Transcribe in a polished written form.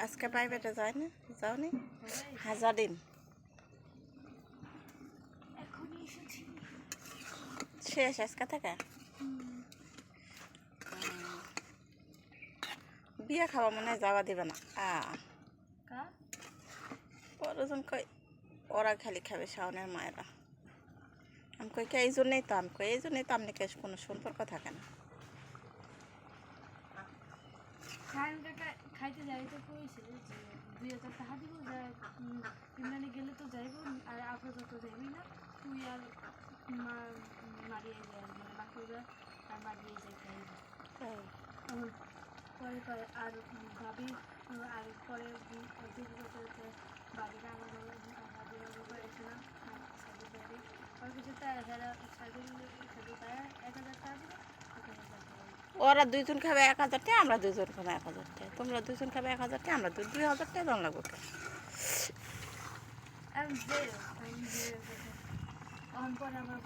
আজকে প্রাইভেটে যায়নি যাওনি হাজারদিন শেষ আজকে থেকে বিয়ে খাওয়া মনে হয় যাওয়া দিবে না ওরজন কই ওরা খালি খাবে শাওনের মায়েরা আমি কই এই জন্যই তো আমি কই এই জন্যই তো আপনি কেস কোনো সম্পর্ক থাকে না খাইতে যাই তো কইছিল যে 2000 টাকা দিব ইমরানে গেলে তো যাইব আর আপাতত যাইবি না তুই আর মারিয়ে যায় মানে বাকুরা আর মারিয়ে যায় খাইব পরে পরে আর ভাবি আর পরে বাড়িটা আমার করেছিলাম ওর কিছু তারা 1000 টাকা দিল ওরা দুইজন খাবে 1000 টাকা আমরা দুইজন খাবে 1000 টাকা তোমরা দুইজন খাবে 1000 টাকা আমরা 2000 টাকা দাম লাগবে আমার